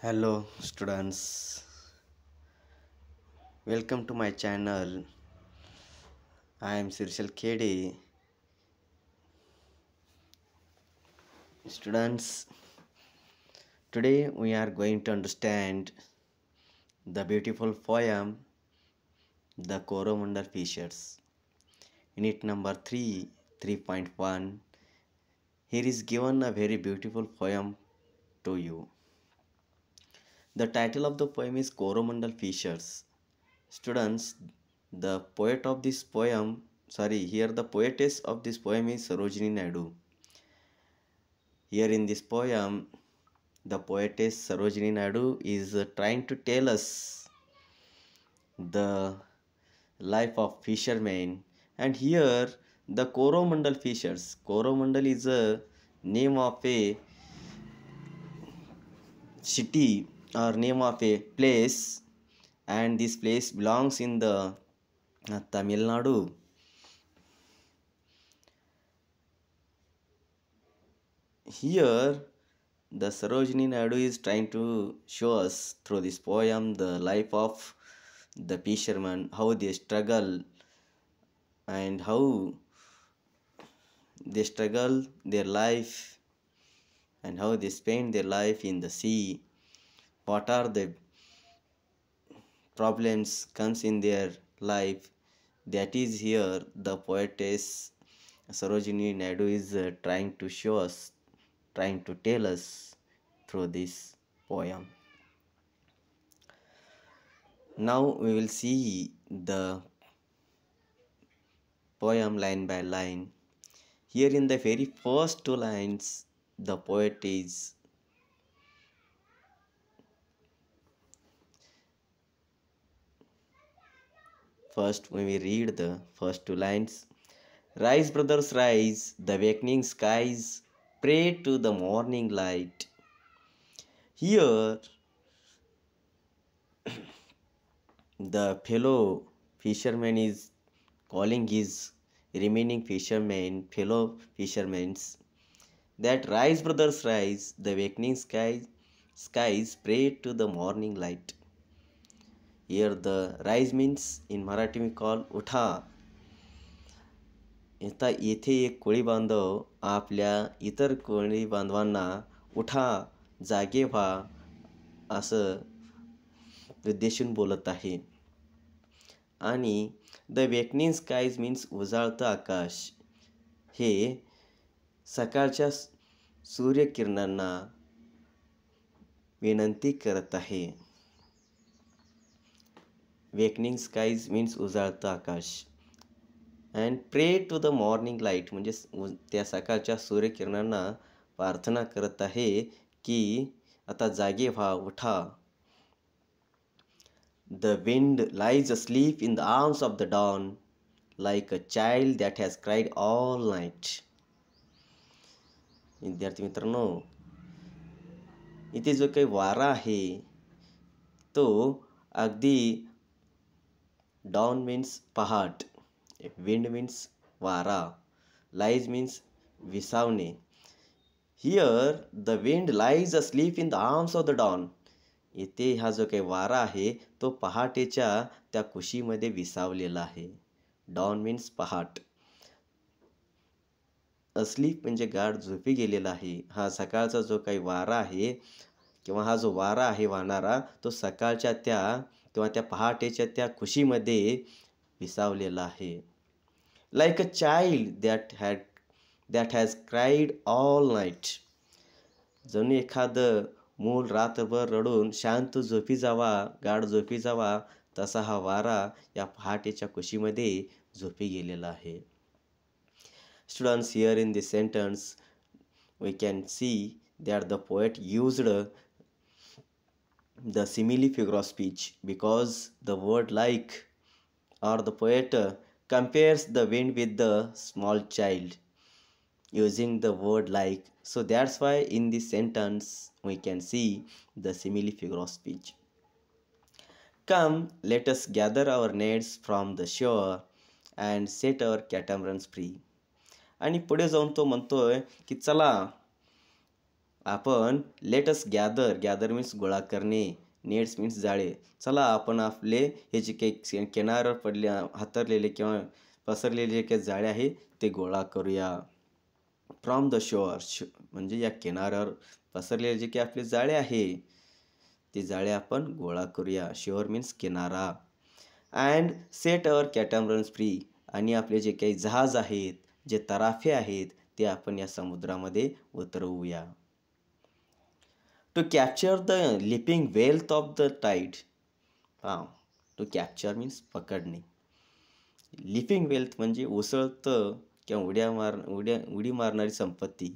Hello students, welcome to my channel. I am Sirshal Kedi. Students, today we are going to understand the beautiful poem The Coromandel Fishers. Unit number 3, 3.1. Here is given a very beautiful poem to you. The title of the poem is Coromandel Fishers. Students, the poet of this poem, here the poetess of this poem is Sarojini Naidu. Here in this poem, the poetess Sarojini Naidu is trying to tell us the life of fishermen. And here, the Coromandel fishers. Coromandel is a name of a city or name of a place, and this place belongs in the Tamil Nadu. Here, the Sarojini Naidu is trying to show us through this poem the life of the fishermen, how they struggle and how they struggle their life and how they spend their life in the sea. What are the problems comes in their life? That is here the poetess Sarojini Naidu is trying to show us, trying to tell us through this poem. Now we will see the poem line by line. Here in the very first two lines, the poet is first when we read the first two lines. Rise, brothers, rise, the awakening skies pray to the morning light. Here, the fellow fisherman is calling his remaining fishermen, fellow fishermen, that rise, brothers, rise, the awakening skies pray to the morning light. Here the rise means in Marathi we call utha. आता येथे एक कोळी बांधव आपल्या इतर कोळी बांधवांना उठा, जागे व्हा असं उद्देशून बोलत आहे. आणि द वेकनिंग स्काईज मीन्स उजाळतं आकाश. हे सकाळच्या सूर्यकिरणांना विनंती करत आहे. वेकनिंग स्काईज मीन्स उजाळतं आकाश. And pray to the morning light म्हणजे त्या सकाळच्या सूर्यकिरणांना प्रार्थना करत आहे की आता जागे व्हा, उठा. The wind lies asleep in the arms of the dawn like a child that has cried all night. विद्यार्थी मित्रांनो, इथे जो काही वारा आहे तो अगदी डॉन मीन्स पहाट, wind means वारा, lies means विसावणे. Here the wind lies asleep in the arms of the dawn. इथे हा जो काही वारा आहे तो पहाटेच्या त्या कुशीमध्ये विसावलेला आहे. डॉन मीन्स पहाट. अस्लीप म्हणजे गाढ झोपी गेलेला आहे. हा सकाळचा जो काही वारा आहे किंवा हा जो वारा आहे वाहणारा तो सकाळच्या किंवा त्या पहाटेच्या त्या कुशीमध्ये विसावलेला आहे. Like a child that has cried all night. जणू एखादं मूल रात्रभर रडून शांत झोपी जावा, गाढ झोपी जावा, तसा हा वारा या पहाटेच्या कुशीमध्ये झोपी गेलेला आहे. Students, here in this sentence we can see that the poet used the simile figure of speech because the word like or the poet compares the wind with the small child using the word like. So that's why in this sentence we can see the simile figure of speech. Come, let us gather our nets from the shore and set our catamarans free. आणि पुढे जाऊन तो म्हणतोय की चला आपण let us gather means गोळा करणे, नेट्स मीन्स जाळे. चला आपण आपले हे जे काही किनाऱ्यावर पडले हातरलेले किंवा पसरलेले जे काही जाळे आहे ते गोळा करूया. फ्रॉम द शोअर म्हणजे या किनाऱ्यावर पसरलेले जे काही आपले जाळे आहे ते जाळे आपण गोळा करूया. शोअर मीन्स किनारा. अँड सेट अवर कॅटॅमरन्स फ्री, आणि आपले जे काही जहाज आहेत, जे तराफे आहेत, ते आपण या समुद्रामध्ये उतरवूया. To capture the leaping wealth of the tide. To capture means पकडणे. लिपिंग वेल्थ म्हणजे उसळतं किंवा उडी मारणारी संपत्ती.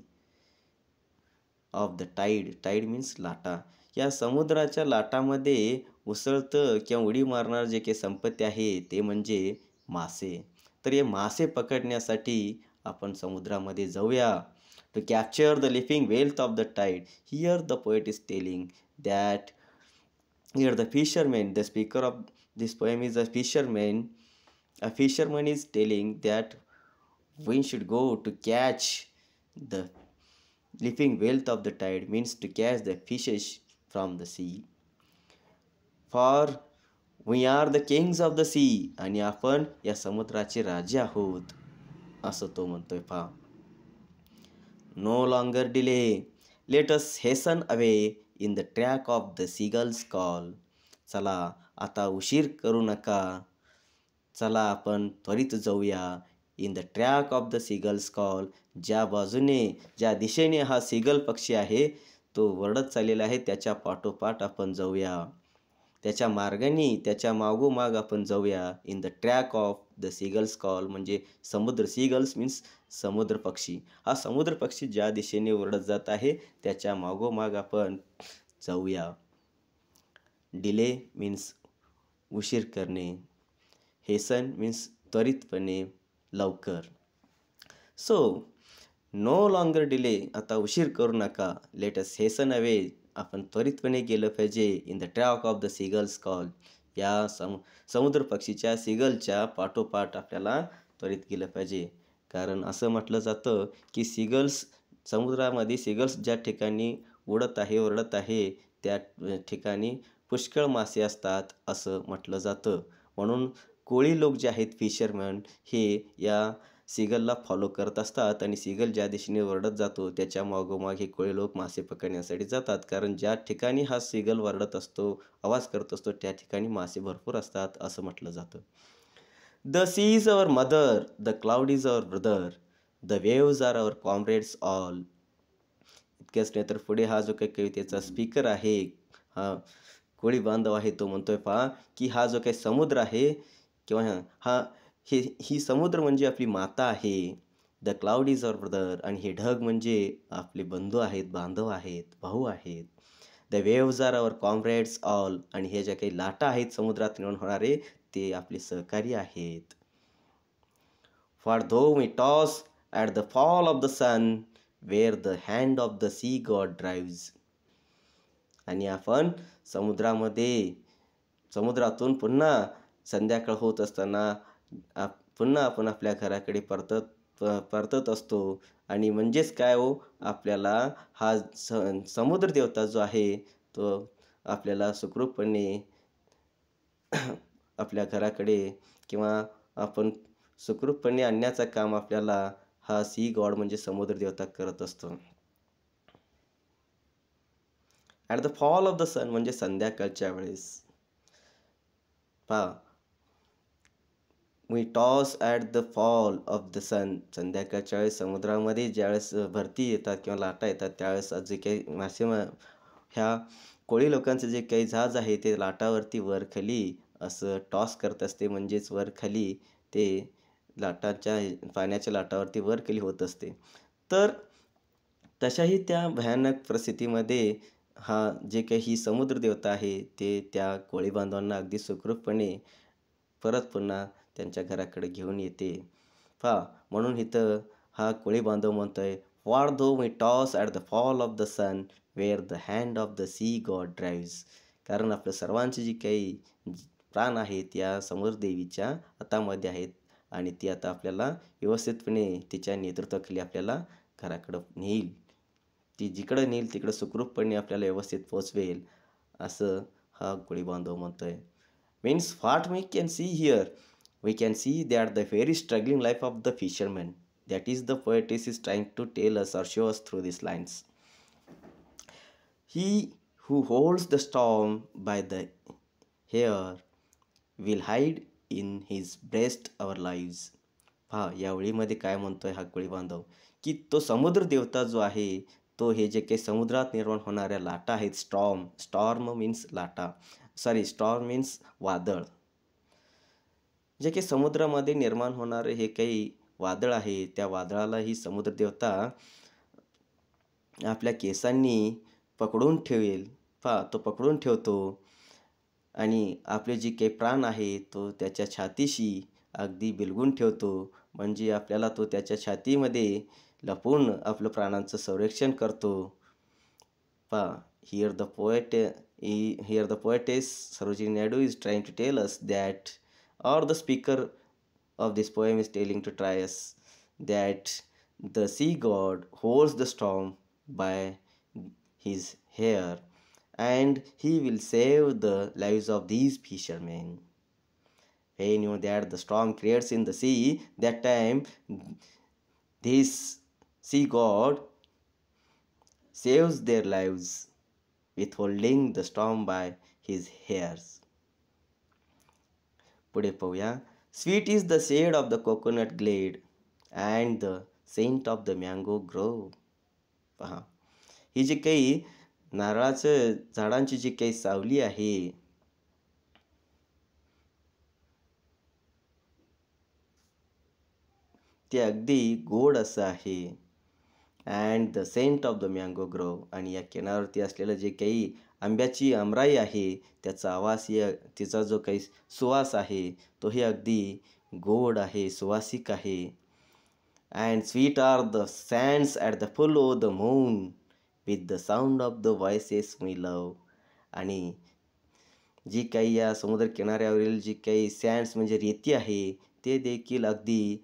ऑफ द टाईड मीन्स लाटा. या समुद्राच्या लाटामध्ये उसळतं किंवा उडी मारणार जे काही संपत्ती आहे ते म्हणजे मासे. तर हे मासे पकडण्यासाठी आपण समुद्रामध्ये जाऊया. To capture the living wealth of the tide. Here the poet is telling that here the fisherman, the speaker of this poem is a fisherman. A fisherman is telling that we should go to catch the living wealth of the tide, means to catch the fishes from the sea. For we are the kings of the sea. आणि आपण या समुद्राचे राजे आहोत असं तो म्हणतोय. पहा, No longer delay. Let us hasten away in the track of the seagull's call. चला आता उशीर करू नका. चला आपण त्वरित जाऊया. In the track of the seagulls call. ज्या दिशेने हा सीगल पक्षी आहे तो वरडत चाललेला आहे त्याच्या पाठोपाठ आपण जाऊया. त्याच्या मार्गाने त्याच्या मागोमाग आपण जाऊया. In the track of the seagulls call म्हणजे समुद्र. सीगल्स मीन्स समुद्र पक्षी. हा समुद्र पक्षी ज्या दिशेने ओरडत जात आहे त्याच्या मागोमाग आपण जाऊया. डिले मीन्स उशीर करणे. हेसन मीन्स त्वरितपणे, लवकर. सो नो लॉंगर डिले, आता उशीर करू नका. लेट अस हेसन अवे, आपण त्वरितपणे गेलं पाहिजे. In the track of the seagulls call, या समुद्र पक्षीच्या सीगलच्या पाठोपाठ आपल्याला त्वरित गेलं पाहिजे. कारण असं म्हटलं जातं की समुद्रामध्ये सीगल्स ज्या ठिकाणी उडत आहे ओरडत आहे त्या ठिकाणी पुष्कळ मासे असतात असं म्हटलं जातं. म्हणून कोळी लोक जे आहेत फिशरमन हे या सीगलला फॉलो करत असतात आणि सीगल ज्या दिशेने वरडत जातो त्याच्या मागोमाग हे कोळी लोक मासे पकडण्यासाठी जातात. कारण ज्या ठिकाणी हा सीगल वरडत असतो, आवाज करत असतो, त्या ठिकाणी मासे भरपूर असतात असं म्हटलं जातं. The sea is our mother, the cloud is our brother, the waves are our comrades all. इतकेच नाही तर पुढे हा जो काही कवितेचा स्पीकर आहे, हा कोळी बांधव आहे, तो म्हणतोय पहा की हा जो काही समुद्र आहे किंवा ही समुद्र म्हणजे आपली माता आहे. The cloud is our brother, आणि हे ढग म्हणजे आपले बंधू आहेत, बांधव आहेत, भाऊ आहेत. The waves are our comrades all, आणि हे ज्या काही लाटा आहेत समुद्रात निर्माण होणारे ते आपले सहकारी आहेत. For though we toss at the fall of the sun, where the hand of the sea god drives. आणि आपण समुद्रातून पुन्हा संध्याकाळ होत असताना पुन्हा आपण आपल्या घराकडे परतत असतो. आणि म्हणजेच काय हो, आपल्याला हा समुद्र देवता जो आहे तो आपल्याला सुखरूपपणे आपल्या घराकडे किंवा आपण सुखरूपपणे आणण्याचं काम आपल्याला हा सी गॉड म्हणजे समुद्र देवता करत असतो. At the fall of the sun म्हणजे संध्याकाळच्या वेळेस. पहा, we toss at the fall of the sun, संध्याकाळच्या वेळेस समुद्रामध्ये ज्यावेळेस भरती येतात किंवा लाटा येतात त्यावेळेस जे काही ह्या कोळी लोकांचं जे काही जहाज आहे ते लाटावरती वर खाली असं टॉस करत असते. म्हणजेच वर खाली ते पाण्याच्या लाटावरती वर खाली होत असते. तर तशाही त्या भयानक परिस्थितीमध्ये हा जे काही समुद्र देवता आहे ते त्या कोळी बांधवांना अगदी सुखरूपपणे परत पुन्हा त्यांच्या घराकडे घेऊन येते. पहा, म्हणून इथं हा कोळी बांधव म्हणतोय, what though we toss at the fall of the sun, where the hand of the sea god drives. कारण आपलं सर्वांचे जी काही प्राण आहेत या समुद्रदेवीच्या हातामध्ये आहेत आणि ती आता आपल्याला व्यवस्थितपणे तिच्या नेतृत्वाखाली आपल्याला घराकडं नेईल. ती जिकडे नेईल तिकडे सुखरूपपणे आपल्याला व्यवस्थित पोचवेल, असं हा कोळी बांधव म्हणतोय. Means what we can see here, we can see that the very struggling life of the fisherman, that is the poetess is trying to tell us or show us through these lines. He who holds the storm by the hair will hide in his breast our lives. पहा या ओळीमध्ये काय म्हणतोय हा कोळी बांधव, की तो समुद्र देवता जो आहे, तो हे जे काही समुद्रात निर्माण होणाऱ्या लाटा आहेत, स्टॉर्म मीन्स लाटा, स्टॉर्म मीन्स वादळ, जे काही समुद्रामध्ये निर्माण होणारे हे काही वादळ आहे, त्या वादळाला ही समुद्र देवता आपल्या केसांनी पकडून ठेवेल. तो पकडून ठेवतो आणि आपले जे काही प्राण आहे तो त्याच्या छातीशी अगदी बिलगून ठेवतो. म्हणजे आपल्याला तो त्याच्या छातीमध्ये लपवून आपलं प्राणांचं संरक्षण करतो. Here the poetess Sarojini Naidu is trying to tell us that, or the speaker of this poem is telling to try us, that the sea god holds the storm by his hair and he will save the lives of these fishermen. When you know that the storm creates in the sea, that time this sea god saves their lives withholding the storm by his hairs. पुढे पाहूया. Sweet is the shade of the coconut glade and the scent of the mango grove. पहा ही जी काही नारळाचं झाडांची जी काही सावली आहे, ते अगदी गोड असं आहे. And the scent of the mango grove, आणि या किनाऱ्यावरती असलेलं जे काही आंब्याची आमराई आहे, त्याचा तिचा जो काही सुवास आहे तोही अगदी गोड आहे, सुवासिक आहे. And sweet are the sands at the full o the moon with the sound of the voices we love. आणि जी काही या समुद्र किनाऱ्यावरील जी काही सँड्स म्हणजे रेती आहे, ते देखील अगदी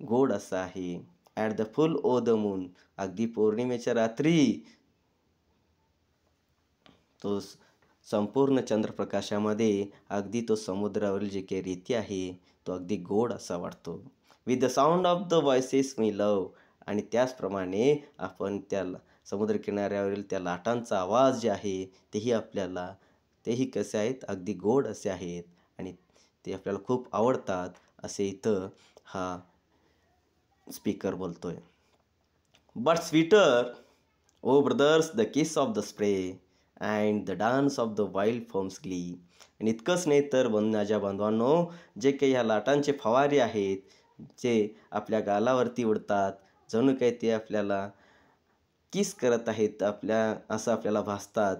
गोड असं आहे. At the full o the moon, अगदी पौर्णिमेच्या रात्री तो संपूर्ण चंद्रप्रकाशामध्ये अगदी तो समुद्रावरील जे काही रेती आहे तो अगदी गोड असा वाटतो. With the sound of the voices we love, आणि त्याचप्रमाणे आपण त्या समुद्र किनाऱ्यावरील त्या लाटांचा आवाज जे आहे तेही कसे आहेत, अगदी गोड असे आहेत आणि ते आपल्याला खूप आवडतात, असे इथं हा स्पीकर बोलतोय. But sweeter o brothers the kiss of the spray and the dance of the wild foam's glee. आणि इतकंच नाही तर माझ्या बांधवांनो, जे काही ह्या लाटांचे फवारे आहेत, जे आपल्या गालावरती उडतात, जणू काही ते आपल्याला किस करत आहेत, असं आपल्याला भासतात.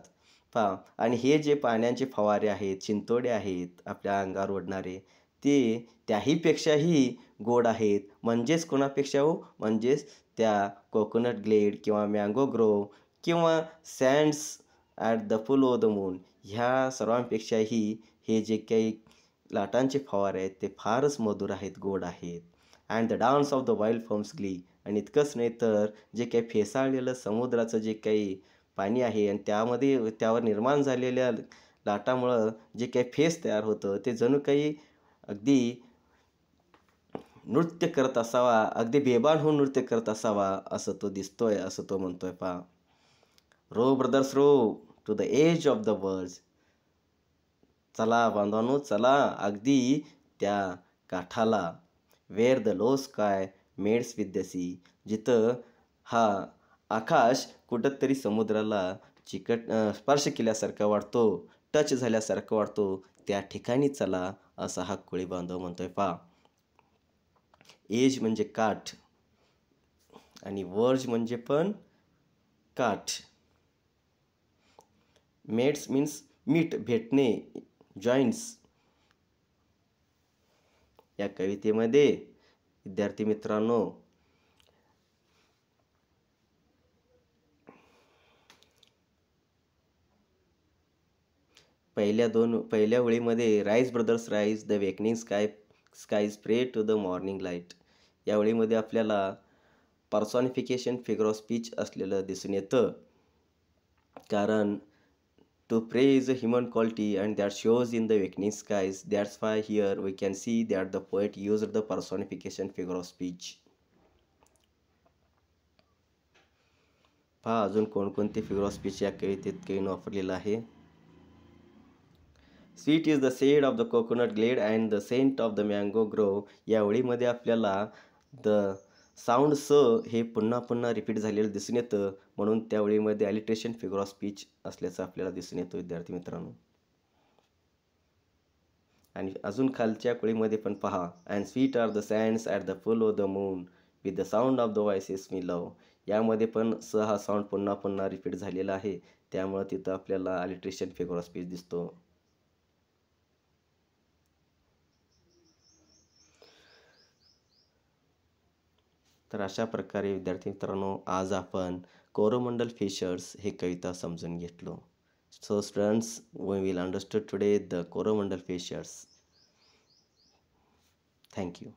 आणि हे जे पाण्याचे फवारे आहेत, चिंचोडे आहेत आपल्या अंगावर उडणारे, ते त्याहीपेक्षाही गोड आहेत. म्हणजेच कोणापेक्षा हो, म्हणजेच त्या कोकोनट ग्लेड किंवा मँगो ग्रोव किंवा sands at the full o the moon, ह्या सर्वांपेक्षाही हे जे काही लाटांचे फवारे आहेत ते फारच मधुर आहेत, गोड आहेत. And the dance of the wild foam's glee, आणि इतकंच नाही तर जे काही फेसाळलेलं समुद्राचं जे काही पाणी आहे आणि त्यावर निर्माण झालेल्या लाटामुळं जे काही फेस तयार होतं, ते जणू काही अगदी नृत्य करत असावा, अगदी बेभान होऊन नृत्य करत असावा असं तो दिसतोय, असं तो म्हणतोय. Row brothers row to the edge of the world. चला बांधवांनो, चला अगदी त्या काठाला. Where the low sky mates with the sea, जिथं हा आकाश कुठंतरी समुद्राला स्पर्श केल्यासारखा वाटतो, टच झाल्यासारखं वाटतो, त्या ठिकाणी चला, असा हा कोळी बांधव म्हणतोय. एज म्हणजे काठ आणि वर्ज म्हणजे पण काठ. मेट्स मीन्स मीट, भेटणे, जॉईंट्स. या कवितेमध्ये विद्यार्थी मित्रांनो, पहिल्या ओळीमध्ये rise brothers rise the wakening skies pray to the morning light, या ओळीमध्ये आपल्याला पर्सॉनिफिकेशन फिगर ऑफ स्पीच असलेलं दिसून येतं. कारण to praise human quality and that shows in the evening skies. That's why here we can see that the poet used the personification figure of speech. पहा अजून कोणकोणते फिगर ऑफ स्पीच या कवितेत कवीने वापरलेलं आहे. Sweet is the shade of the coconut glade and the scent of the mango grove. या ओळीमध्ये आपल्याला द साऊंड स हे पुन्हा पुन्हा रिपीट झालेलं दिसून येतं, म्हणून त्या ओळीमध्ये अलिट्रेशन फिगर ऑफ स्पीच असल्याचं आपल्याला दिसून येतं विद्यार्थी मित्रांनो. आणि अजून खालच्या ओळीमध्ये पण पहा, and sweet are the sands at the full of the moon with the sound of the voices me love. यामध्ये पण स हा साऊंड पुन्हा पुन्हा रिपीट झालेला आहे, त्यामुळे तिथं आपल्याला अलिट्रेशन फिगर ऑफ स्पीच दिसतो. तर अशा प्रकारे विद्यार्थी मित्रांनो आज आपण कोरोमंडल फिशर्स हे कविता समजून घेतलो. So students, we will understood today the Coromandel fissures. Thank you.